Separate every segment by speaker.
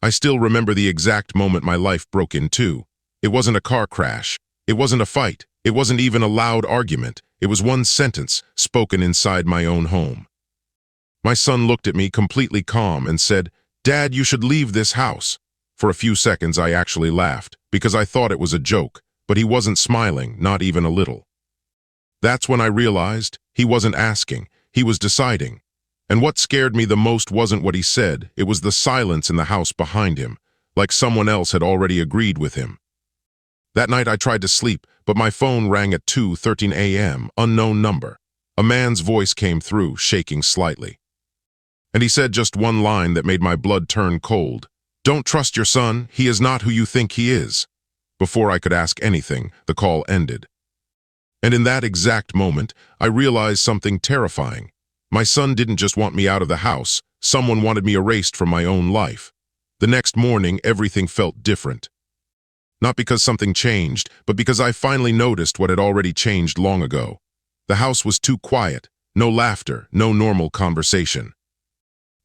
Speaker 1: I still remember the exact moment my life broke in two. It wasn't a car crash. It wasn't a fight. It wasn't even a loud argument. It was one sentence spoken inside my own home. My son looked at me completely calm and said, "Dad, you should leave this house." For a few seconds I actually laughed, because I thought it was a joke, but he wasn't smiling, not even a little. That's when I realized he wasn't asking, he was deciding. And what scared me the most wasn't what he said, it was the silence in the house behind him, like someone else had already agreed with him. That night I tried to sleep, but my phone rang at 2:13 a.m., unknown number. A man's voice came through, shaking slightly. And he said just one line that made my blood turn cold. "Don't trust your son, he is not who you think he is." Before I could ask anything, the call ended. And in that exact moment, I realized something terrifying. My son didn't just want me out of the house, someone wanted me erased from my own life. The next morning, everything felt different. Not because something changed, but because I finally noticed what had already changed long ago. The house was too quiet, no laughter, no normal conversation.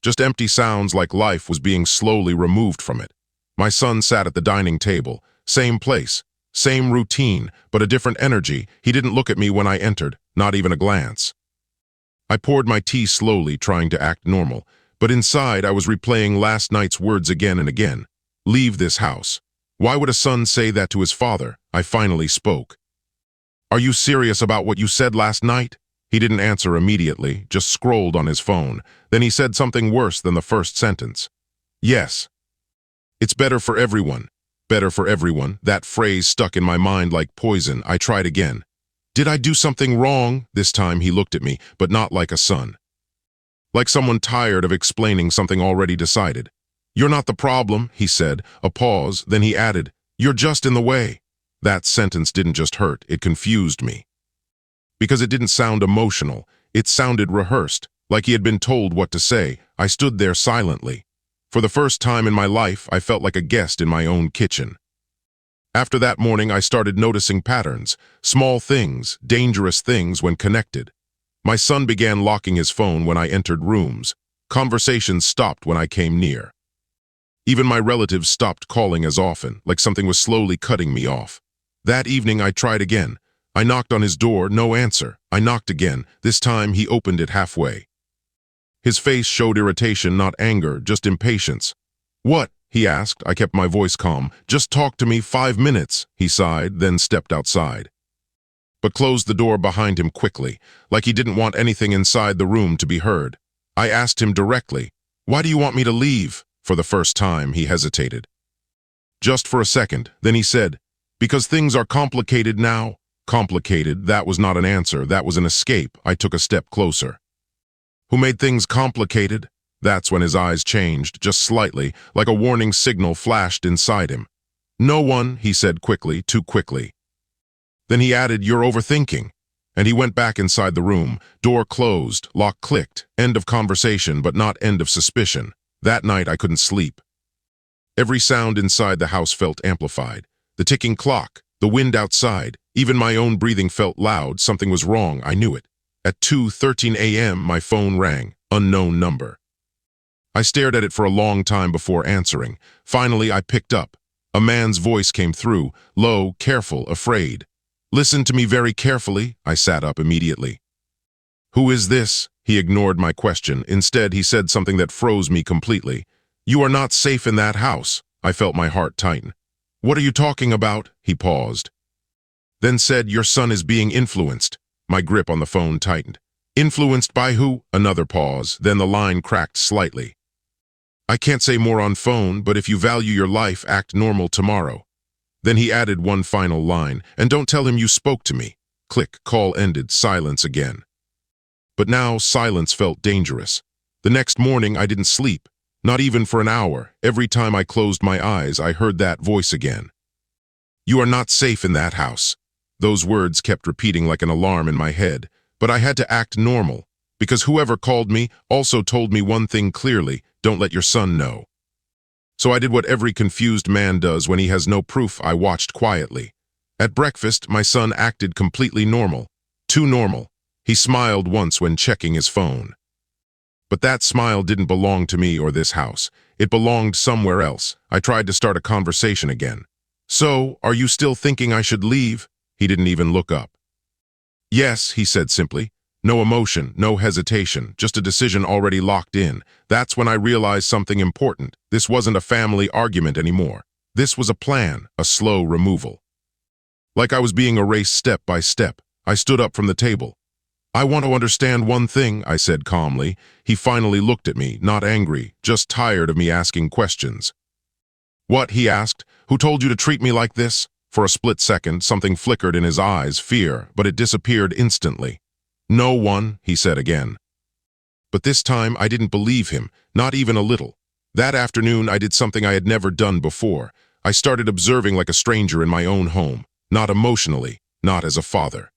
Speaker 1: Just empty sounds like life was being slowly removed from it. My son sat at the dining table, same place, same routine, but a different energy. He didn't look at me when I entered, not even a glance. I poured my tea slowly, trying to act normal, but inside I was replaying last night's words again and again. Leave this house. Why would a son say that to his father? I finally spoke. "Are you serious about what you said last night?" He didn't answer immediately, just scrolled on his phone. Then he said something worse than the first sentence. "Yes. It's better for everyone. Better for everyone." That phrase stuck in my mind like poison. I tried again. "Did I do something wrong?" This time he looked at me, but not like a son. Like someone tired of explaining something already decided. "You're not the problem," he said. A pause, then he added, "You're just in the way." That sentence didn't just hurt, it confused me. Because it didn't sound emotional, it sounded rehearsed, like he had been told what to say. I stood there silently. For the first time in my life, I felt like a guest in my own kitchen. After that morning, I started noticing patterns, small things, dangerous things when connected. My son began locking his phone when I entered rooms. Conversations stopped when I came near. Even my relatives stopped calling as often, like something was slowly cutting me off. That evening, I tried again. I knocked on his door, no answer. I knocked again. This time, he opened it halfway. His face showed irritation, not anger, just impatience. "What?" he asked. I kept my voice calm. "Just talk to me 5 minutes," he sighed, then stepped outside. But closed the door behind him quickly, like he didn't want anything inside the room to be heard. I asked him directly, "Why do you want me to leave?" For the first time, he hesitated. Just for a second, then he said, "Because things are complicated now." Complicated, that was not an answer, that was an escape. I took a step closer. "Who made things complicated?" That's when his eyes changed, just slightly, like a warning signal flashed inside him. "No one," he said quickly, too quickly. Then he added, "You're overthinking." And he went back inside the room. Door closed, lock clicked. End of conversation, but not end of suspicion. That night I couldn't sleep. Every sound inside the house felt amplified. The ticking clock, the wind outside, even my own breathing felt loud. Something was wrong, I knew it. At 2:13 a.m., my phone rang, unknown number. I stared at it for a long time before answering. Finally, I picked up. A man's voice came through, low, careful, afraid. "Listen to me very carefully." I sat up immediately. "Who is this?" He ignored my question. Instead, he said something that froze me completely. "You are not safe in that house." I felt my heart tighten. "What are you talking about?" He paused. Then said, "Your son is being influenced." My grip on the phone tightened. "Influenced by who?" Another pause, then the line cracked slightly. "I can't say more on phone, but if you value your life, act normal tomorrow." Then he added one final line, "And don't tell him you spoke to me." Click, call ended, silence again. But now silence felt dangerous. The next morning I didn't sleep, not even for an hour. Every time I closed my eyes, I heard that voice again. "You are not safe in that house." Those words kept repeating like an alarm in my head, but I had to act normal, because whoever called me also told me one thing clearly: don't let your son know. So I did what every confused man does when he has no proof. I watched quietly. At breakfast, my son acted completely normal. Too normal. He smiled once when checking his phone. But that smile didn't belong to me or this house. It belonged somewhere else. I tried to start a conversation again. "So, are you still thinking I should leave?" He didn't even look up. "Yes," he said simply. No emotion, no hesitation, just a decision already locked in. That's when I realized something important. This wasn't a family argument anymore. This was a plan, a slow removal. Like I was being erased step by step, I stood up from the table. "I want to understand one thing," I said calmly. He finally looked at me, not angry, just tired of me asking questions. "What?" he asked. "Who told you to treat me like this?" For a split second, something flickered in his eyes, fear, but it disappeared instantly. "No one," he said again. But this time I didn't believe him, not even a little. That afternoon I did something I had never done before. I started observing like a stranger in my own home, not emotionally, not as a father,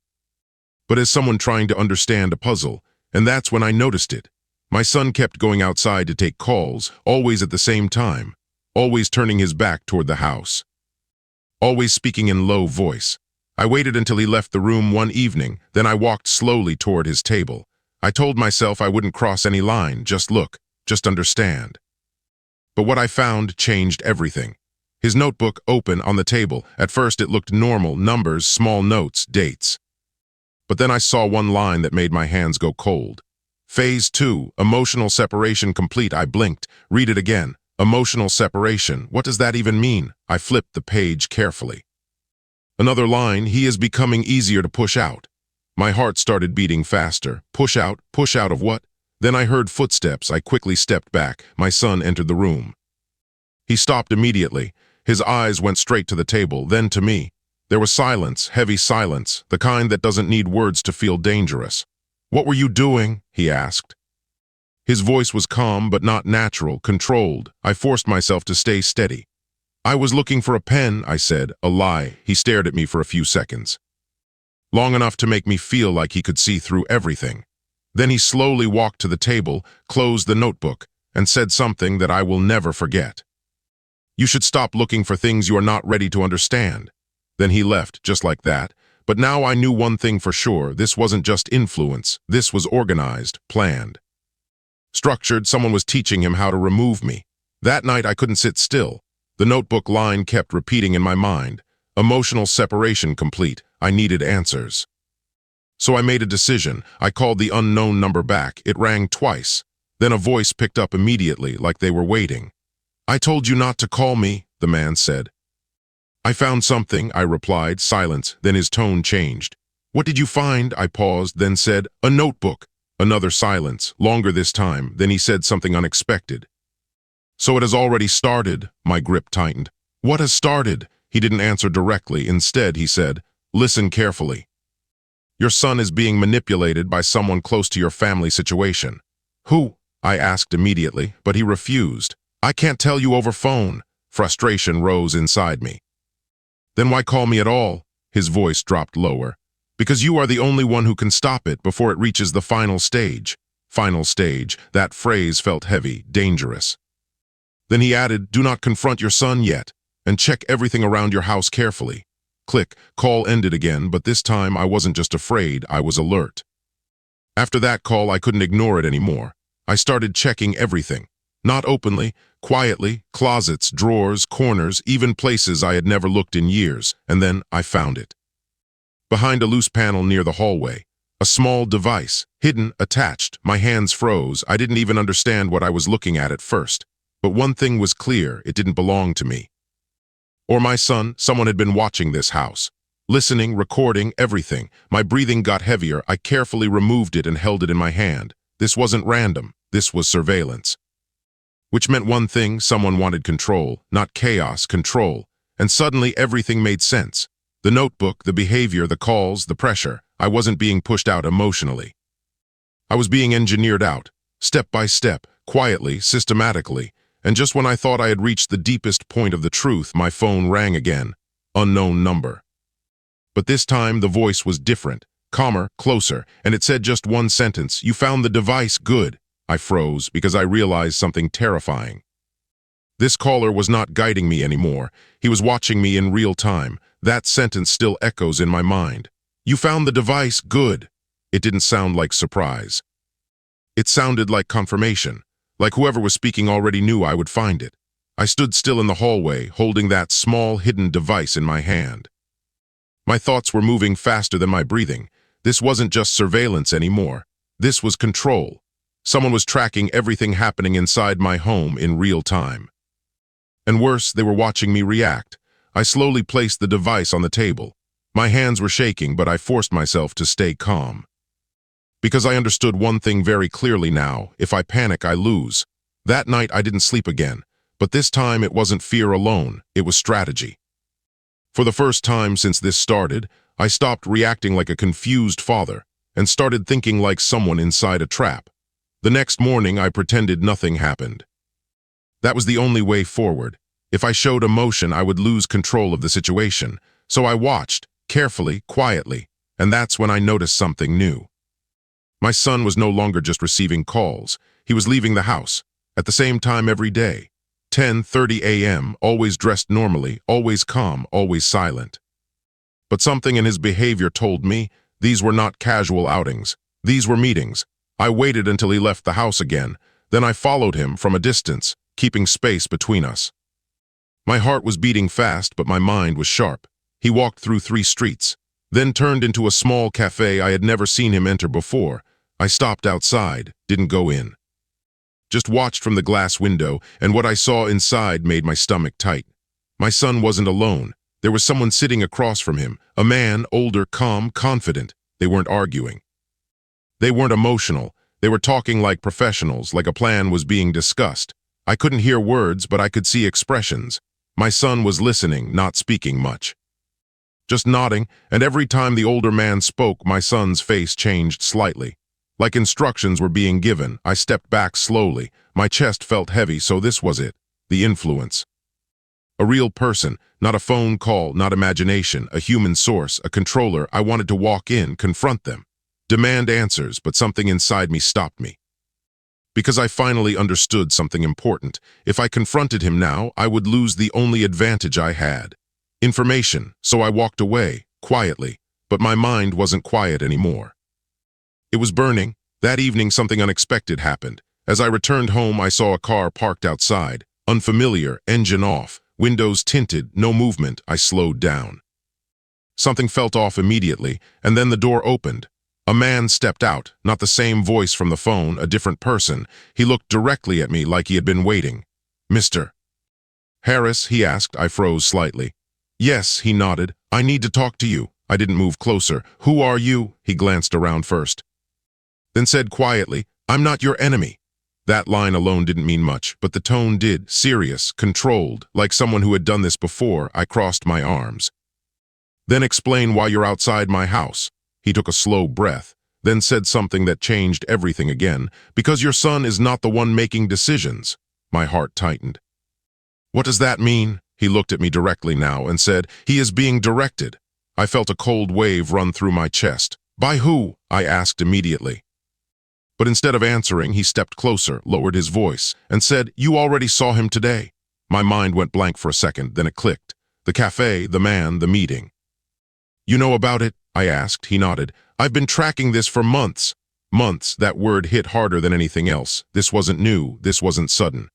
Speaker 1: but as someone trying to understand a puzzle, and that's when I noticed it. My son kept going outside to take calls, always at the same time, always turning his back toward the house, always speaking in low voice. I waited until he left the room one evening, then I walked slowly toward his table. I told myself I wouldn't cross any line, just look, just understand. But what I found changed everything. His notebook open on the table. At first it looked normal, numbers, small notes, dates. But then I saw one line that made my hands go cold. Phase 2, emotional separation complete. I blinked. Read it again. Emotional separation. What does that even mean? I flipped the page carefully. Another line, he is becoming easier to push out. My heart started beating faster. Push out of what? Then I heard footsteps. I quickly stepped back. My son entered the room. He stopped immediately. His eyes went straight to the table, then to me. There was silence, heavy silence, the kind that doesn't need words to feel dangerous. "What were you doing?" he asked. His voice was calm but not natural, controlled. I forced myself to stay steady. "I was looking for a pen," I said, a lie. He stared at me for a few seconds, long enough to make me feel like he could see through everything. Then he slowly walked to the table, closed the notebook, and said something that I will never forget. "You should stop looking for things you are not ready to understand." Then he left, just like that. But now I knew one thing for sure. This wasn't just influence. This was organized, planned, structured. Someone was teaching him how to remove me. That night I couldn't sit still. The notebook line kept repeating in my mind. Emotional separation complete. I needed answers. So I made a decision. I called the unknown number back. It rang twice. Then a voice picked up immediately, like they were waiting. "I told you not to call me," the man said. "I found something," I replied. Silence. Then his tone changed. "What did you find?" I paused, then said, "A notebook." Another silence, longer this time. Then he said something unexpected. "So it has already started." My grip tightened. "What has started?" He didn't answer directly. Instead, he said, "Listen carefully. Your son is being manipulated by someone close to your family situation." "Who?" I asked immediately, but he refused. "I can't tell you over phone." Frustration rose inside me. "Then why call me at all?" His voice dropped lower. "Because you are the only one who can stop it before it reaches the final stage." Final stage. That phrase felt heavy, dangerous. Then he added, "Do not confront your son yet, and check everything around your house carefully." Click. Call ended again, but this time I wasn't just afraid, I was alert. After that call, I couldn't ignore it anymore. I started checking everything. Not openly, quietly, closets, drawers, corners, even places I had never looked in years, and then I found it. Behind a loose panel near the hallway, a small device, hidden, attached. My hands froze. I didn't even understand what I was looking at first. But one thing was clear, it didn't belong to me. Or my son. Someone had been watching this house. Listening, recording, everything. My breathing got heavier. I carefully removed it and held it in my hand. This wasn't random. This was surveillance. Which meant one thing, someone wanted control, not chaos, control. And suddenly everything made sense. The notebook, the behavior, the calls, the pressure. I wasn't being pushed out emotionally. I was being engineered out, step by step, quietly, systematically. And just when I thought I had reached the deepest point of the truth, my phone rang again. Unknown number. But this time the voice was different, calmer, closer, and it said just one sentence: "You found the device, good." I froze because I realized something terrifying. This caller was not guiding me anymore. He was watching me in real time. That sentence still echoes in my mind. "You found the device, good." It didn't sound like surprise. It sounded like confirmation, like whoever was speaking already knew I would find it. I stood still in the hallway, holding that small, hidden device in my hand. My thoughts were moving faster than my breathing. This wasn't just surveillance anymore. This was control. Someone was tracking everything happening inside my home in real time. And worse, they were watching me react. I slowly placed the device on the table. My hands were shaking, but I forced myself to stay calm. Because I understood one thing very clearly now: if I panic, I lose. That night, I didn't sleep again. But this time, it wasn't fear alone, it was strategy. For the first time since this started, I stopped reacting like a confused father and started thinking like someone inside a trap. The next morning, I pretended nothing happened. That was the only way forward. If I showed emotion, I would lose control of the situation. So I watched, carefully, quietly, and that's when I noticed something new. My son was no longer just receiving calls. He was leaving the house, at the same time every day. 10:30 a.m., always dressed normally, always calm, always silent. But something in his behavior told me these were not casual outings. These were meetings. I waited until he left the house again. Then I followed him from a distance, keeping space between us. My heart was beating fast, but my mind was sharp. He walked through 3 streets, then turned into a small cafe I had never seen him enter before. I stopped outside, didn't go in. Just watched from the glass window, and what I saw inside made my stomach tight. My son wasn't alone. There was someone sitting across from him, a man, older, calm, confident. They weren't arguing. They weren't emotional. They were talking like professionals, like a plan was being discussed. I couldn't hear words, but I could see expressions. My son was listening, not speaking much. Just nodding, and every time the older man spoke, my son's face changed slightly. Like instructions were being given, I stepped back slowly. My chest felt heavy, so this was it, the influence. A real person, not a phone call, not imagination, a human source, a controller. I wanted to walk in, confront them, demand answers, but something inside me stopped me. Because I finally understood something important. If I confronted him now, I would lose the only advantage I had: information. So I walked away, quietly, but my mind wasn't quiet anymore. It was burning. That evening, something unexpected happened. As I returned home, I saw a car parked outside. Unfamiliar, engine off, windows tinted, no movement. I slowed down. Something felt off immediately, and then the door opened. A man stepped out, not the same voice from the phone, a different person. He looked directly at me like he had been waiting. "Mr. Harris?" he asked. I froze slightly. "Yes," he nodded. "I need to talk to you." I didn't move closer. "Who are you?" He glanced around first, then said quietly, "I'm not your enemy." That line alone didn't mean much, but the tone did. Serious, controlled, like someone who had done this before. I crossed my arms. "Then explain why you're outside my house." He took a slow breath, then said something that changed everything again. "Because your son is not the one making decisions." My heart tightened. "What does that mean?" He looked at me directly now and said, "He is being directed." I felt a cold wave run through my chest. "By who?" I asked immediately. But instead of answering, he stepped closer, lowered his voice, and said, "You already saw him today." My mind went blank for a second, then it clicked. The cafe, the man, the meeting. "You know about it?" I asked. He nodded. "I've been tracking this for months." Months, that word hit harder than anything else. This wasn't new, this wasn't sudden.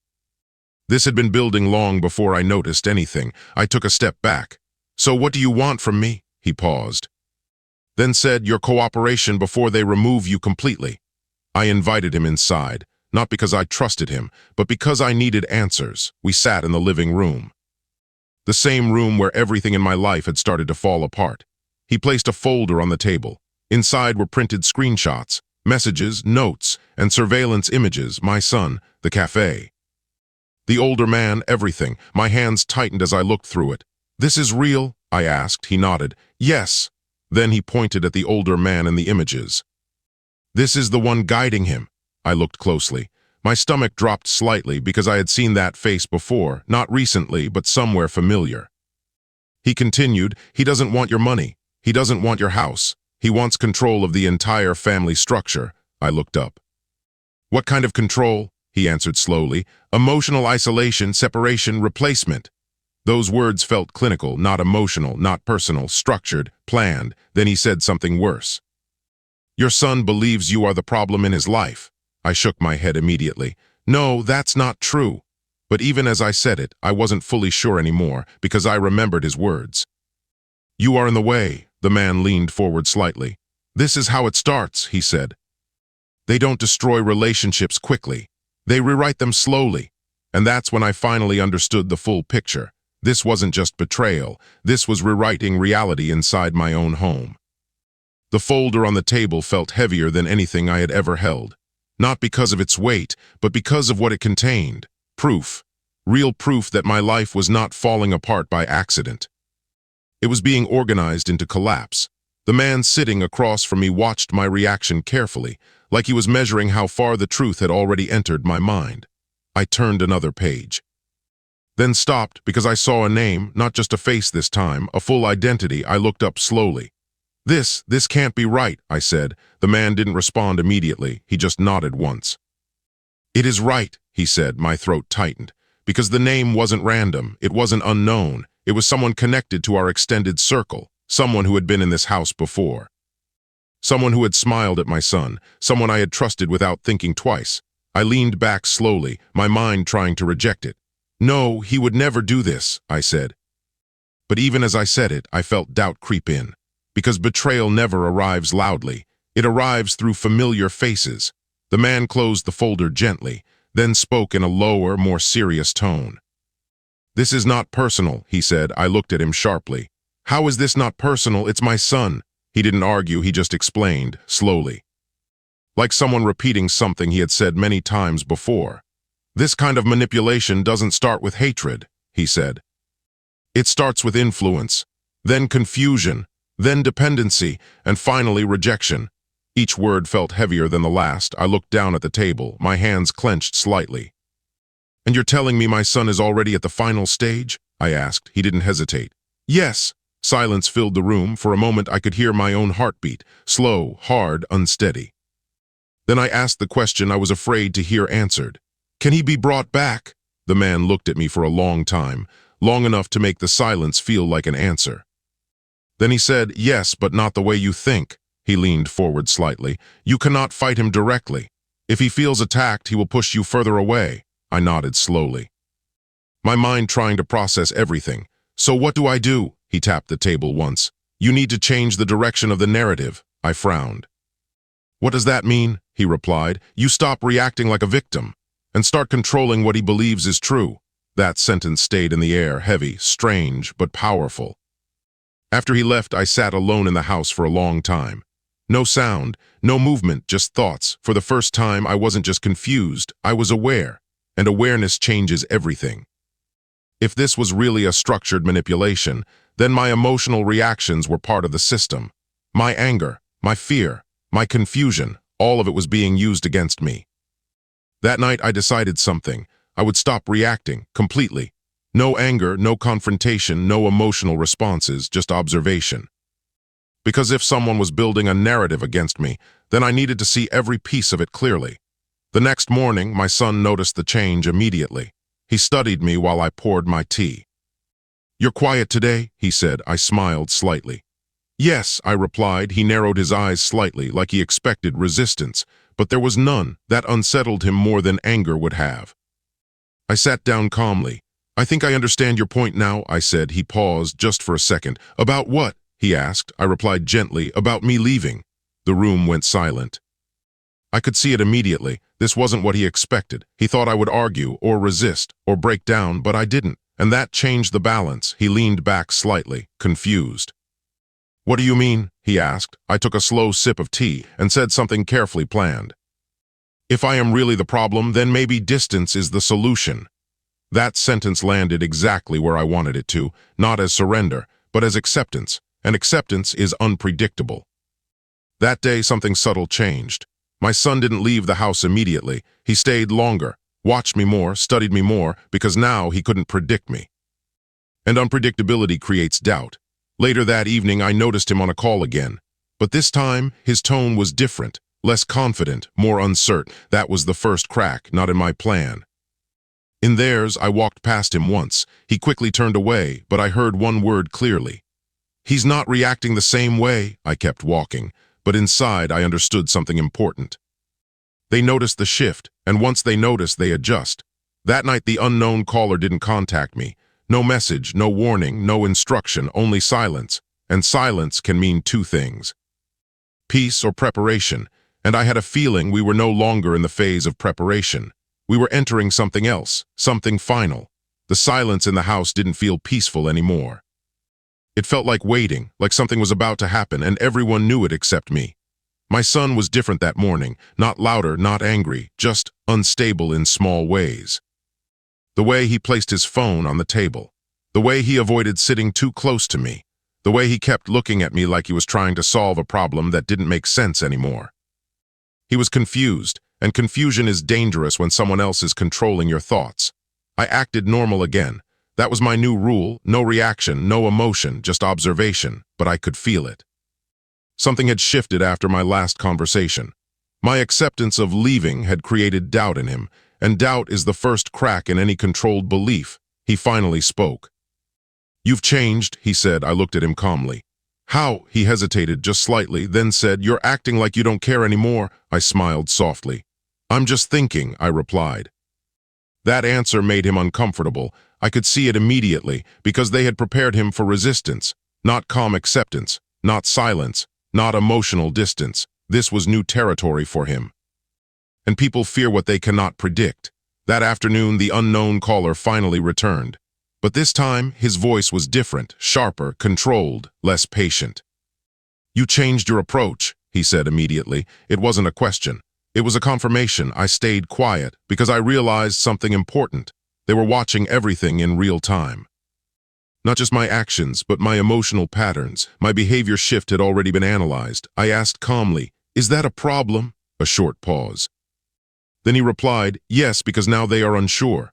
Speaker 1: This had been building long before I noticed anything. I took a step back. "So what do you want from me?" He paused, then said, "Your cooperation before they remove you completely." I invited him inside, not because I trusted him, but because I needed answers. We sat in the living room, the same room where everything in my life had started to fall apart. He placed a folder on the table. Inside were printed screenshots, messages, notes, and surveillance images. My son, the cafe, the older man, everything. My hands tightened as I looked through it. "This is real?" I asked. He nodded. "Yes." Then he pointed at the older man in the images. "This is the one guiding him." I looked closely. My stomach dropped slightly because I had seen that face before, not recently, but somewhere familiar. He continued, "He doesn't want your money. He doesn't want your house. He wants control of the entire family structure." I looked up. "What kind of control?" He answered slowly. "Emotional isolation, separation, replacement." Those words felt clinical, not emotional, not personal, structured, planned. Then he said something worse. "Your son believes you are the problem in his life." I shook my head immediately. No, that's not true. But even as I said it, I wasn't fully sure anymore, because I remembered his words. You are in the way, the man leaned forward slightly. This is how it starts, he said. They don't destroy relationships quickly. They rewrite them slowly. And that's when I finally understood the full picture. This wasn't just betrayal. This was rewriting reality inside my own home. The folder on the table felt heavier than anything I had ever held. Not because of its weight, but because of what it contained. Proof. Real proof that my life was not falling apart by accident. It was being organized into collapse. The man sitting across from me watched my reaction carefully, like he was measuring how far the truth had already entered my mind. I turned another page. Then stopped because I saw a name, not just a face this time, a full identity. I looked up slowly. This can't be right, I said. The man didn't respond immediately. He just nodded once. It is right, he said, my throat tightened. Because the name wasn't random. It wasn't unknown. It was someone connected to our extended circle. Someone who had been in this house before. Someone who had smiled at my son. Someone I had trusted without thinking twice. I leaned back slowly, my mind trying to reject it. No, he would never do this, I said. But even as I said it, I felt doubt creep in. Because betrayal never arrives loudly. It arrives through familiar faces. The man closed the folder gently, then spoke in a lower, more serious tone. This is not personal, he said. I looked at him sharply. How is this not personal? It's my son. He didn't argue, he just explained, slowly. Like someone repeating something he had said many times before. This kind of manipulation doesn't start with hatred, he said. It starts with influence, then confusion, then dependency, and finally rejection. Each word felt heavier than the last. I looked down at the table, my hands clenched slightly. And you're telling me my son is already at the final stage? I asked. He didn't hesitate. Yes. Silence filled the room. For a moment I could hear my own heartbeat, slow, hard, unsteady. Then I asked the question I was afraid to hear answered. Can he be brought back? The man looked at me for a long time, long enough to make the silence feel like an answer. Then he said, yes, but not the way you think. He leaned forward slightly. You cannot fight him directly. If he feels attacked, he will push you further away. I nodded slowly. My mind trying to process everything. So what do I do? He tapped the table once. You need to change the direction of the narrative. I frowned. What does that mean? He replied. You stop reacting like a victim and start controlling what he believes is true. That sentence stayed in the air, heavy, strange, but powerful. After he left, I sat alone in the house for a long time. No sound, no movement, just thoughts. For the first time, I wasn't just confused, I was aware, and awareness changes everything. If this was really a structured manipulation, then my emotional reactions were part of the system. My anger, my fear, my confusion, all of it was being used against me. That night, I decided something. I would stop reacting, completely. No anger, no confrontation, no emotional responses, just observation. Because if someone was building a narrative against me, then I needed to see every piece of it clearly. The next morning, my son noticed the change immediately. He studied me while I poured my tea. You're quiet today, he said. I smiled slightly. Yes, I replied. He narrowed his eyes slightly, like he expected resistance, but there was none. That unsettled him more than anger would have. I sat down calmly. I think I understand your point now, I said. He paused just for a second. About what? He asked. I replied gently, about me leaving. The room went silent. I could see it immediately. This wasn't what he expected. He thought I would argue, or resist, or break down, but I didn't. And that changed the balance. He leaned back slightly, confused. What do you mean? He asked. I took a slow sip of tea and said something carefully planned. If I am really the problem, then maybe distance is the solution. That sentence landed exactly where I wanted it to, not as surrender, but as acceptance. And acceptance is unpredictable. That day, something subtle changed. My son didn't leave the house immediately. He stayed longer, watched me more, studied me more, because now he couldn't predict me. And unpredictability creates doubt. Later that evening, I noticed him on a call again. But this time, his tone was different, less confident, more uncertain. That was the first crack, not in my plan. In theirs, I walked past him once. He quickly turned away, but I heard one word clearly. He's not reacting the same way. I kept walking, but inside I understood something important. They notice the shift, and once they notice, they adjust. That night, the unknown caller didn't contact me. No message, no warning, no instruction, only silence. And silence can mean two things: peace or preparation. And I had a feeling we were no longer in the phase of preparation. We were entering something else, something final. The silence in the house didn't feel peaceful anymore. It felt like waiting, like something was about to happen, and everyone knew it except me. My son was different that morning, not louder, not angry, just unstable in small ways. The way he placed his phone on the table, the way he avoided sitting too close to me, the way he kept looking at me like he was trying to solve a problem that didn't make sense anymore. He was confused, and confusion is dangerous when someone else is controlling your thoughts. I acted normal again. That was my new rule: no reaction, no emotion, just observation, but I could feel it. Something had shifted after my last conversation. My acceptance of leaving had created doubt in him, and doubt is the first crack in any controlled belief. He finally spoke. "You've changed," he said. I looked at him calmly. "How?" He hesitated just slightly, then said, "You're acting like you don't care anymore." I smiled softly. "I'm just thinking," I replied. That answer made him uncomfortable. I could see it immediately, because they had prepared him for resistance, not calm acceptance, not silence, not emotional distance. This was new territory for him. And people fear what they cannot predict. That afternoon, the unknown caller finally returned. But this time, his voice was different, sharper, controlled, less patient. "You changed your approach," he said immediately. It wasn't a question. It was a confirmation. I stayed quiet because I realized something important. They were watching everything in real time. Not just my actions, but my emotional patterns. My behavior shift had already been analyzed. I asked calmly, "Is that a problem?" A short pause. Then he replied, "Yes, because now they are unsure.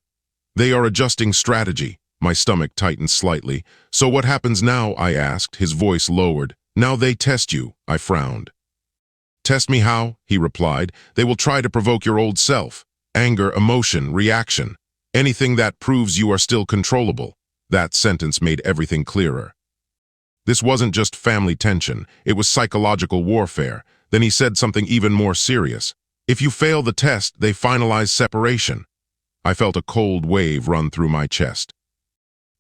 Speaker 1: They are adjusting strategy." My stomach tightened slightly. "So what happens now?" I asked, his voice lowered. "Now they test you," I frowned. "Test me how?" he replied. "They will try to provoke your old self. Anger, emotion, reaction. Anything that proves you are still controllable." That sentence made everything clearer. This wasn't just family tension, it was psychological warfare. Then he said something even more serious. "If you fail the test, they finalize separation." I felt a cold wave run through my chest.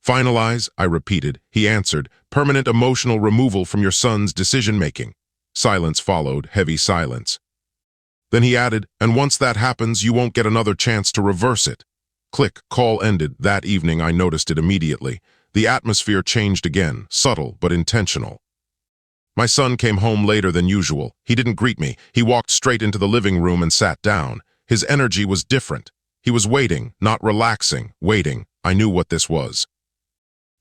Speaker 1: "Finalize," I repeated. He answered, "Permanent emotional removal from your son's decision-making." Silence followed, heavy silence. Then he added, "And once that happens, you won't get another chance to reverse it." Click, call ended. That evening I noticed it immediately. The atmosphere changed again, subtle but intentional. My son came home later than usual. He didn't greet me. He walked straight into the living room and sat down. His energy was different. He was waiting, not relaxing, waiting. I knew what this was.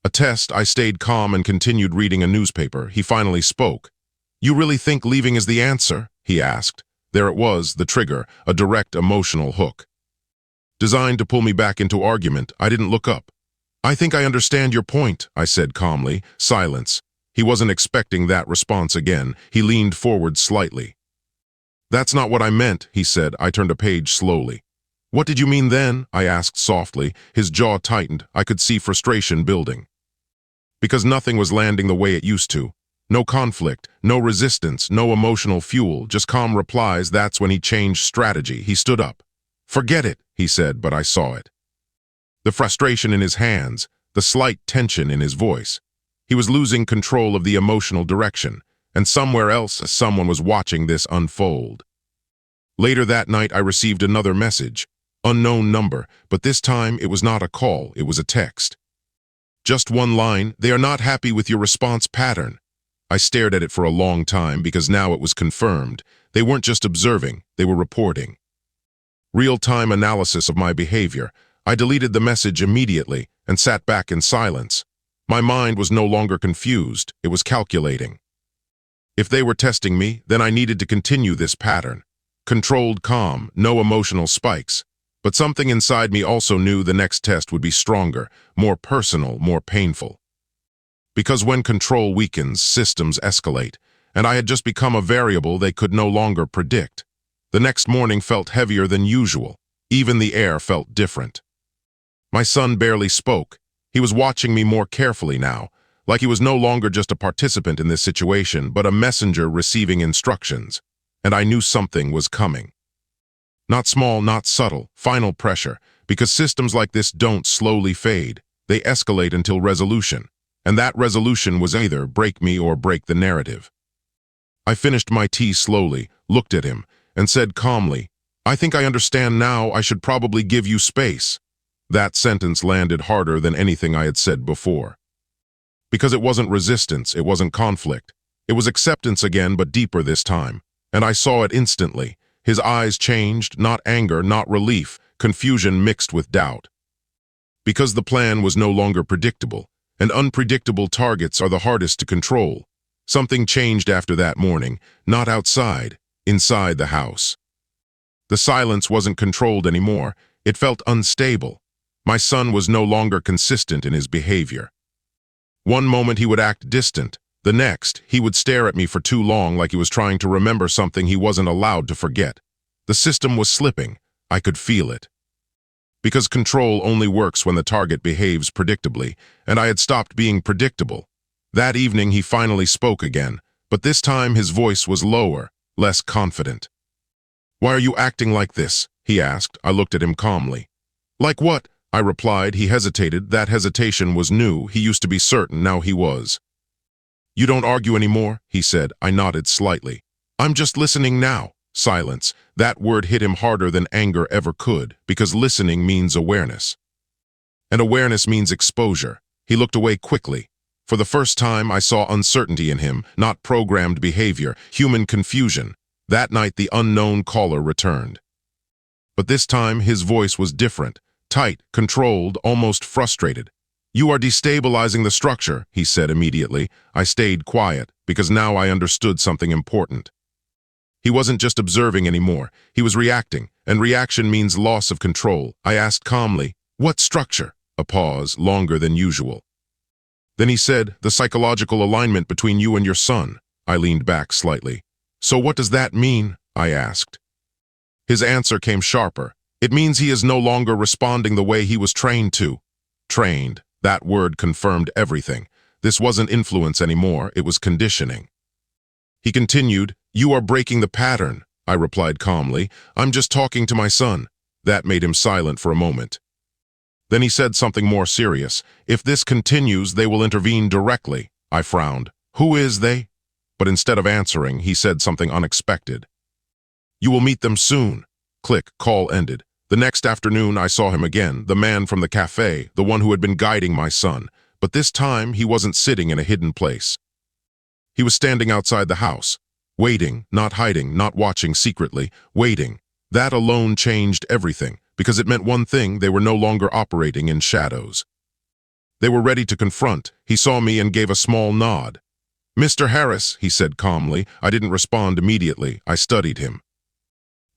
Speaker 1: A test. I stayed calm and continued reading a newspaper. He finally spoke. "You really think leaving is the answer?" he asked. There it was, the trigger, a direct emotional hook. Designed to pull me back into argument, I didn't look up. "I think I understand your point," I said calmly. Silence. He wasn't expecting that response again. He leaned forward slightly. "That's not what I meant," he said. I turned a page slowly. "What did you mean then?" I asked softly. His jaw tightened. I could see frustration building. Because nothing was landing the way it used to. No conflict, no resistance, no emotional fuel, just calm replies. That's when he changed strategy. He stood up. "Forget it," he said, but I saw it. The frustration in his hands, the slight tension in his voice. He was losing control of the emotional direction, and somewhere else, someone was watching this unfold. Later that night, I received another message. Unknown number, but this time it was not a call, it was a text. Just one line: "They are not happy with your response pattern." I stared at it for a long time because now it was confirmed. They weren't just observing, they were reporting. Real-time analysis of my behavior. I deleted the message immediately and sat back in silence. My mind was no longer confused, it was calculating. If they were testing me, then I needed to continue this pattern. Controlled calm, no emotional spikes. But something inside me also knew the next test would be stronger, more personal, more painful. Because when control weakens, systems escalate, and I had just become a variable they could no longer predict. The next morning felt heavier than usual. Even the air felt different. My son barely spoke. He was watching me more carefully now, like he was no longer just a participant in this situation, but a messenger receiving instructions. And I knew something was coming. Not small, not subtle, final pressure, because systems like this don't slowly fade. They escalate until resolution, and that resolution was either break me or break the narrative. I finished my tea slowly, looked at him, and said calmly, "I think I understand now. I should probably give you space." That sentence landed harder than anything I had said before. Because it wasn't resistance, it wasn't conflict. It was acceptance again, but deeper this time. And I saw it instantly. His eyes changed, not anger, not relief, confusion mixed with doubt. Because the plan was no longer predictable, and unpredictable targets are the hardest to control. Something changed after that morning, not outside, inside the house. The silence wasn't controlled anymore. It felt unstable. My son was no longer consistent in his behavior. One moment he would act distant. The next, he would stare at me for too long like he was trying to remember something he wasn't allowed to forget. The system was slipping. I could feel it. Because control only works when the target behaves predictably, and I had stopped being predictable. That evening he finally spoke again, but this time his voice was lower, less confident. "Why are you acting like this?" he asked. I looked at him calmly. "Like what?" I replied. He hesitated. That hesitation was new. He used to be certain, now he was. "You don't argue anymore?" he said. I nodded slightly. "I'm just listening now." Silence. That word hit him harder than anger ever could, because listening means awareness. And awareness means exposure. He looked away quickly. For the first time, I saw uncertainty in him, not programmed behavior, human confusion. That night, the unknown caller returned. But this time, his voice was different, tight, controlled, almost frustrated. "You are destabilizing the structure," he said immediately. I stayed quiet, because now I understood something important. He wasn't just observing anymore. He was reacting, and reaction means loss of control. I asked calmly, "What structure?" A pause, longer than usual. Then he said, "The psychological alignment between you and your son." I leaned back slightly. "So what does that mean?" I asked. His answer came sharper. "It means he is no longer responding the way he was trained to." Trained. That word confirmed everything. This wasn't influence anymore, it was conditioning. He continued, "You are breaking the pattern." I replied calmly, "I'm just talking to my son." That made him silent for a moment. Then he said something more serious. "If this continues, they will intervene directly." I frowned. "Who is they?" But instead of answering, he said something unexpected. "You will meet them soon." Click, call ended. The next afternoon, I saw him again, the man from the cafe, the one who had been guiding my son. But this time, he wasn't sitting in a hidden place. He was standing outside the house, waiting, not hiding, not watching secretly, waiting. That alone changed everything, because it meant one thing: they were no longer operating in shadows. They were ready to confront. He saw me and gave a small nod. "Mr. Harris," he said calmly. I didn't respond immediately. I studied him.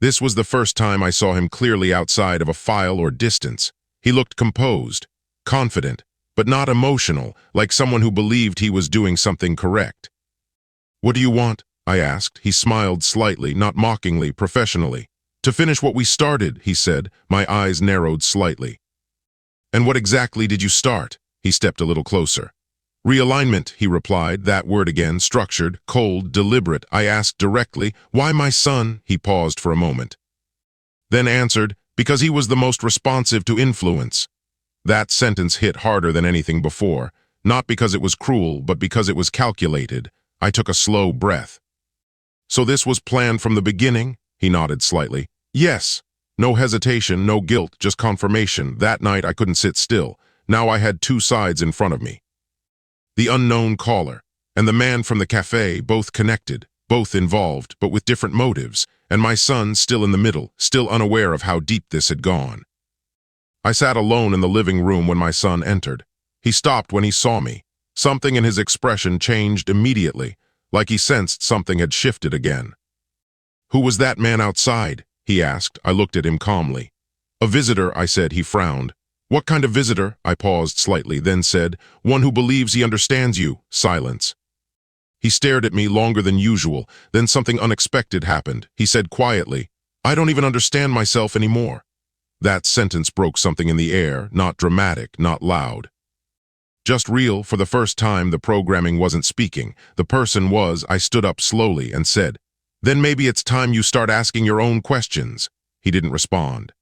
Speaker 1: This was the first time I saw him clearly outside of a file or distance. He looked composed, confident, but not emotional, like someone who believed he was doing something correct. "What do you want?" I asked. He smiled slightly, not mockingly, professionally. "To finish what we started," he said. My eyes narrowed slightly. "And what exactly did you start?" He stepped a little closer. "Realignment," he replied, that word again, structured, cold, deliberate. I asked directly, "Why my son?" He paused for a moment. Then answered, "Because he was the most responsive to influence." That sentence hit harder than anything before, not because it was cruel, but because it was calculated. I took a slow breath. "So this was planned from the beginning?" He nodded slightly. "Yes." No hesitation, no guilt, just confirmation. That night I couldn't sit still. Now I had two sides in front of me. The unknown caller and the man from the cafe, both connected, both involved, but with different motives, and my son still in the middle, still unaware of how deep this had gone. I sat alone in the living room when my son entered. He stopped when he saw me. Something in his expression changed immediately, like he sensed something had shifted again. "Who was that man outside?" he asked. I looked at him calmly. "A visitor," I said. He frowned. "What kind of visitor?" I paused slightly, then said, "One who believes he understands you." Silence. He stared at me longer than usual. Then something unexpected happened. He said quietly, "I don't even understand myself anymore." That sentence broke something in the air, not dramatic, not loud. Just real. For the first time, the programming wasn't speaking. The person was. I stood up slowly and said, "Then maybe it's time you start asking your own questions." He didn't respond.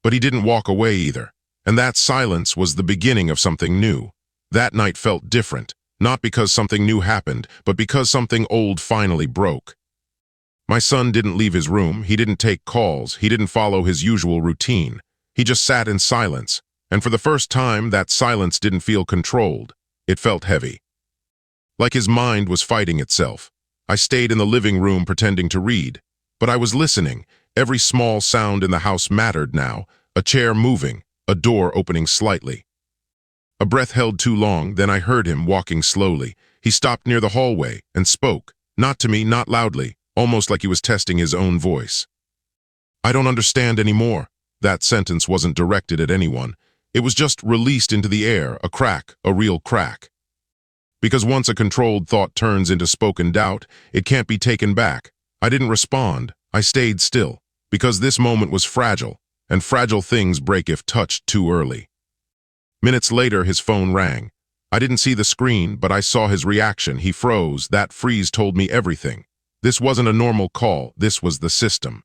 Speaker 1: But he didn't walk away either, and that silence was the beginning of something new. That night felt different, not because something new happened, but because something old finally broke. My son didn't leave his room, he didn't take calls, he didn't follow his usual routine. He just sat in silence, and for the first time, that silence didn't feel controlled. It felt heavy. Like his mind was fighting itself. I stayed in the living room pretending to read, but I was listening. Every small sound in the house mattered now, a chair moving, a door opening slightly. A breath held too long, then I heard him walking slowly. He stopped near the hallway and spoke, not to me, not loudly, almost like he was testing his own voice. "I don't understand anymore." That sentence wasn't directed at anyone. It was just released into the air, a crack, a real crack. Because once a controlled thought turns into spoken doubt, it can't be taken back. I didn't respond. I stayed still, because this moment was fragile, and fragile things break if touched too early. Minutes later, his phone rang. I didn't see the screen, but I saw his reaction. He froze. That freeze told me everything. This wasn't a normal call, this was the system.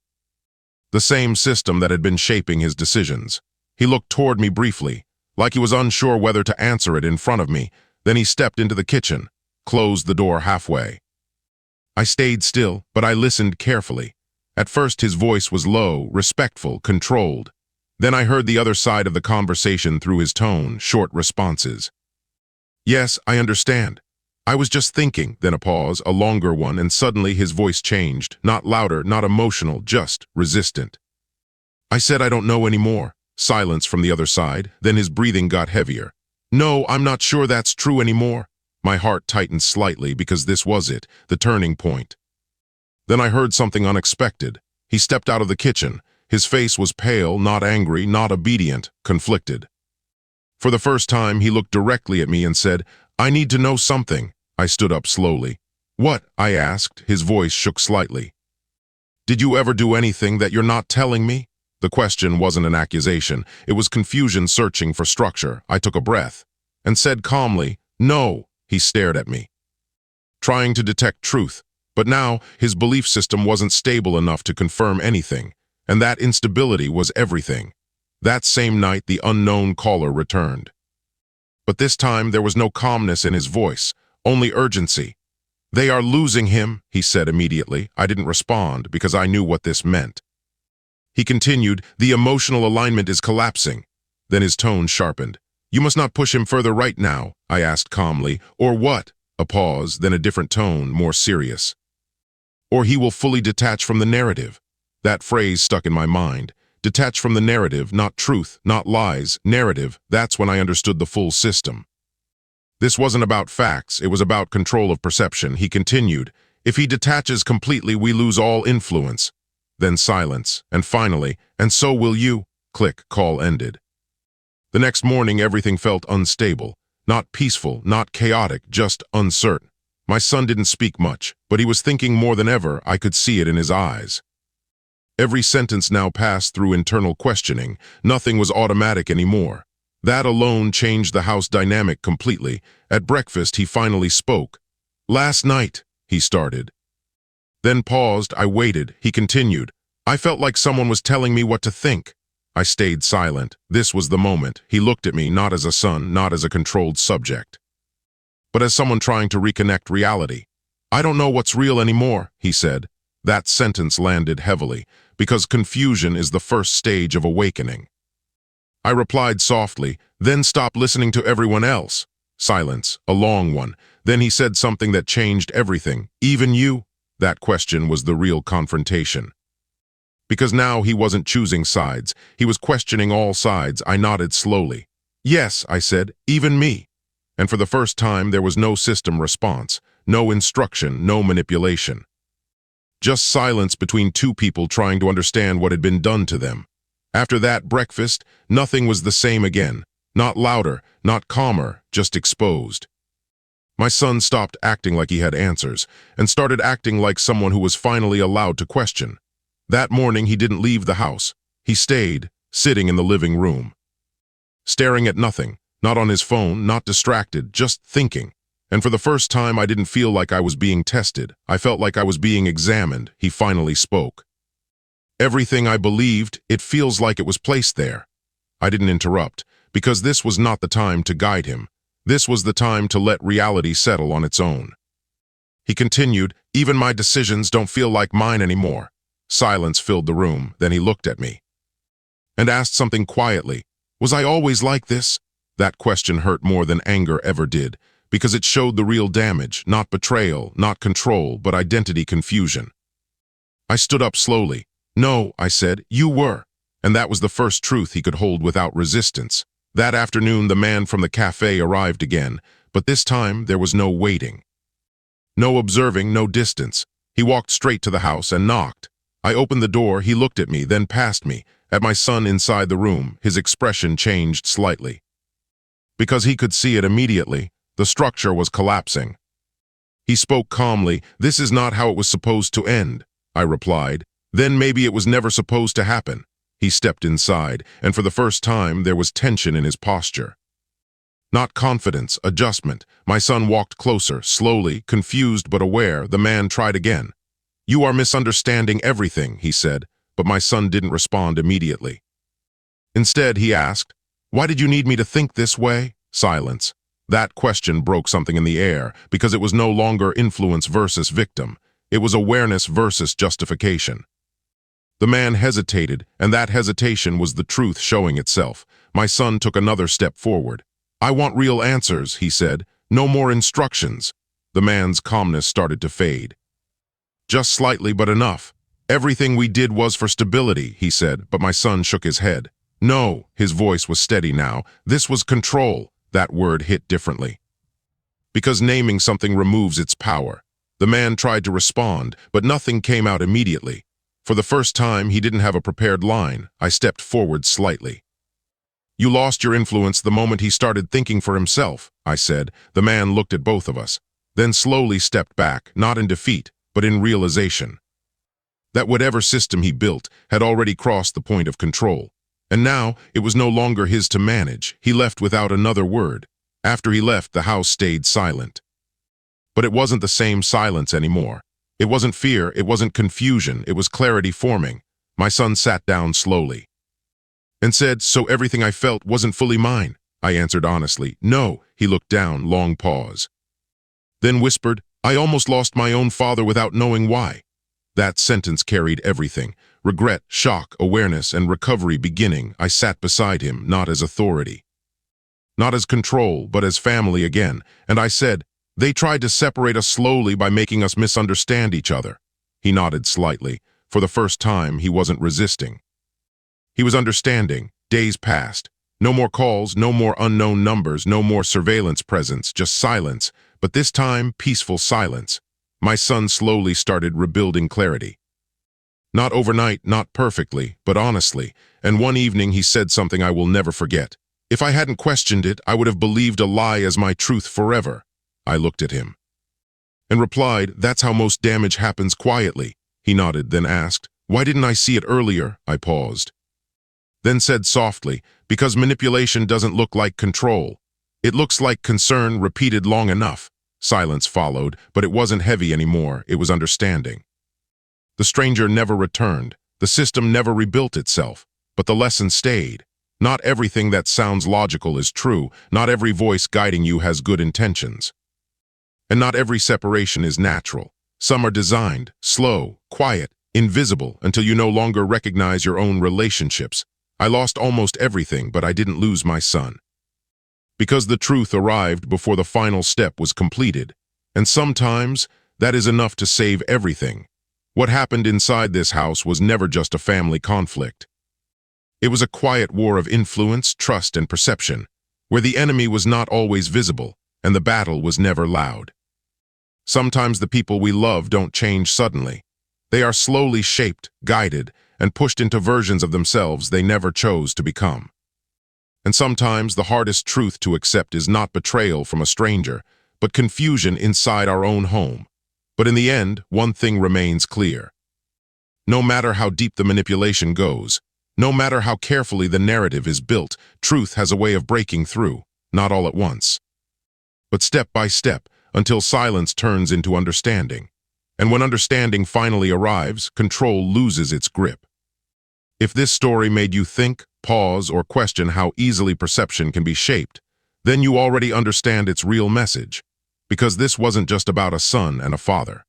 Speaker 1: The same system that had been shaping his decisions. He looked toward me briefly, like he was unsure whether to answer it in front of me. Then he stepped into the kitchen, closed the door halfway. I stayed still, but I listened carefully. At first his voice was low, respectful, controlled. Then I heard the other side of the conversation through his tone, short responses. "Yes, I understand. I was just thinking," then a pause, a longer one, and suddenly his voice changed, not louder, not emotional, just resistant. "I said I don't know anymore." Silence from the other side, then his breathing got heavier. "No, I'm not sure that's true anymore." My heart tightened slightly because this was it, the turning point. Then I heard something unexpected. He stepped out of the kitchen. His face was pale, not angry, not obedient, conflicted. For the first time, he looked directly at me and said, "I need to know something." I stood up slowly. "What?" I asked. His voice shook slightly. "Did you ever do anything that you're not telling me?" The question wasn't an accusation. It was confusion searching for structure. I took a breath and said calmly, "No." He stared at me, trying to detect truth. But now, his belief system wasn't stable enough to confirm anything, and that instability was everything. That same night, the unknown caller returned. But this time, there was no calmness in his voice, only urgency. "They are losing him," he said immediately. I didn't respond because I knew what this meant. He continued, "The emotional alignment is collapsing." Then his tone sharpened. "You must not push him further right now," I asked calmly. "Or what?" A pause, then a different tone, more serious. "Or he will fully detach from the narrative." That phrase stuck in my mind. Detach from the narrative, not truth, not lies, narrative. That's when I understood the full system. This wasn't about facts, it was about control of perception. He continued, "If he detaches completely, we lose all influence." Then silence, and finally, "And so will you." Click, call ended. The next morning, everything felt unstable. Not peaceful, not chaotic, just uncertain. My son didn't speak much, but he was thinking more than ever. I could see it in his eyes. Every sentence now passed through internal questioning. Nothing was automatic anymore. That alone changed the house dynamic completely. At breakfast, he finally spoke. "Last night," he started. Then paused. I waited. He continued. "I felt like someone was telling me what to think." I stayed silent. This was the moment. He looked at me, not as a son, not as a controlled subject, but as someone trying to reconnect reality. "I don't know what's real anymore," he said. That sentence landed heavily, because confusion is the first stage of awakening. I replied softly, "Then stop listening to everyone else." Silence, a long one. Then he said something that changed everything. "Even you?" That question was the real confrontation. Because now he wasn't choosing sides. He was questioning all sides. I nodded slowly. "Yes," I said, "even me." And for the first time, there was no system response, no instruction, no manipulation. Just silence between two people trying to understand what had been done to them. After that breakfast, nothing was the same again. Not louder, not calmer, just exposed. My son stopped acting like he had answers and started acting like someone who was finally allowed to question. That morning, he didn't leave the house. He stayed, sitting in the living room, staring at nothing, not on his phone, not distracted, just thinking. And for the first time, I didn't feel like I was being tested. I felt like I was being examined. He finally spoke. Everything I believed, it feels like it was placed there. I didn't interrupt, because this was not the time to guide him. This was the time to let reality settle on its own. He continued, even my decisions don't feel like mine anymore. Silence filled the room, then he looked at me and asked something quietly. Was I always like this? That question hurt more than anger ever did, because it showed the real damage, not betrayal, not control, but identity confusion. I stood up slowly. No, I said, you were. And that was the first truth he could hold without resistance. That afternoon, the man from the cafe arrived again, but this time there was no waiting. No observing, no distance. He walked straight to the house and knocked. I opened the door, he looked at me, then past me. At my son inside the room, his expression changed slightly. Because he could see it immediately, the structure was collapsing. He spoke calmly, this is not how it was supposed to end, I replied. Then maybe it was never supposed to happen. He stepped inside, and for the first time there was tension in his posture. Not confidence, adjustment. My son walked closer, slowly, confused but aware. The man tried again. You are misunderstanding everything, he said, but my son didn't respond immediately. Instead, he asked, why did you need me to think this way? Silence. That question broke something in the air, because it was no longer influence versus victim. It was awareness versus justification. The man hesitated, and that hesitation was the truth showing itself. My son took another step forward. I want real answers, he said. No more instructions. The man's calmness started to fade. Just slightly, but enough. Everything we did was for stability, he said, but my son shook his head. No, his voice was steady now. This was control. That word hit differently. Because naming something removes its power. The man tried to respond, but nothing came out immediately. For the first time, he didn't have a prepared line. I stepped forward slightly. You lost your influence the moment he started thinking for himself, I said. The man looked at both of us, then slowly stepped back, not in defeat, but in realization. That whatever system he built had already crossed the point of control. And now, it was no longer his to manage. He left without another word. After he left, the house stayed silent. But it wasn't the same silence anymore. It wasn't fear, it wasn't confusion, it was clarity forming. My son sat down slowly and said, so everything I felt wasn't fully mine. I answered honestly, no. He looked down, long pause. Then whispered, I almost lost my own father without knowing why. That sentence carried everything. Regret, shock, awareness, and recovery beginning. I sat beside him, not as authority. Not as control, but as family again. And I said, they tried to separate us slowly by making us misunderstand each other. He nodded slightly. For the first time, he wasn't resisting. He was understanding. Days passed. No more calls, no more unknown numbers, no more surveillance presence, just silence. But this time, peaceful silence. My son slowly started rebuilding clarity. Not overnight, not perfectly, but honestly. And one evening he said something I will never forget. If I hadn't questioned it, I would have believed a lie as my truth forever. I looked at him and replied, that's how most damage happens quietly. He nodded, then asked, why didn't I see it earlier? I paused. Then said softly, because manipulation doesn't look like control. It looks like concern repeated long enough. Silence followed, but it wasn't heavy anymore. It was understanding. The stranger never returned. The system never rebuilt itself. But the lesson stayed. Not everything that sounds logical is true. Not every voice guiding you has good intentions. And not every separation is natural. Some are designed, slow, quiet, invisible, until you no longer recognize your own relationships. I lost almost everything, but I didn't lose my son. Because the truth arrived before the final step was completed. And sometimes, that is enough to save everything. What happened inside this house was never just a family conflict. It was a quiet war of influence, trust, and perception, where the enemy was not always visible, and the battle was never loud. Sometimes the people we love don't change suddenly. They are slowly shaped, guided, and pushed into versions of themselves they never chose to become. And sometimes the hardest truth to accept is not betrayal from a stranger, but confusion inside our own home. But in the end, one thing remains clear. No matter how deep the manipulation goes, no matter how carefully the narrative is built, truth has a way of breaking through, not all at once, but step by step, until silence turns into understanding. And when understanding finally arrives, control loses its grip. If this story made you think, pause, or question how easily perception can be shaped, then you already understand its real message, because this wasn't just about a son and a father.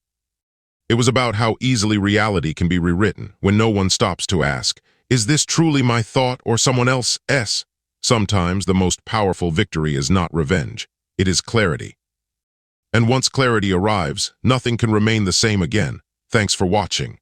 Speaker 1: It was about how easily reality can be rewritten when no one stops to ask, is this truly my thought or someone else's? Sometimes the most powerful victory is not revenge, it is clarity. And once clarity arrives, nothing can remain the same again. Thanks for watching.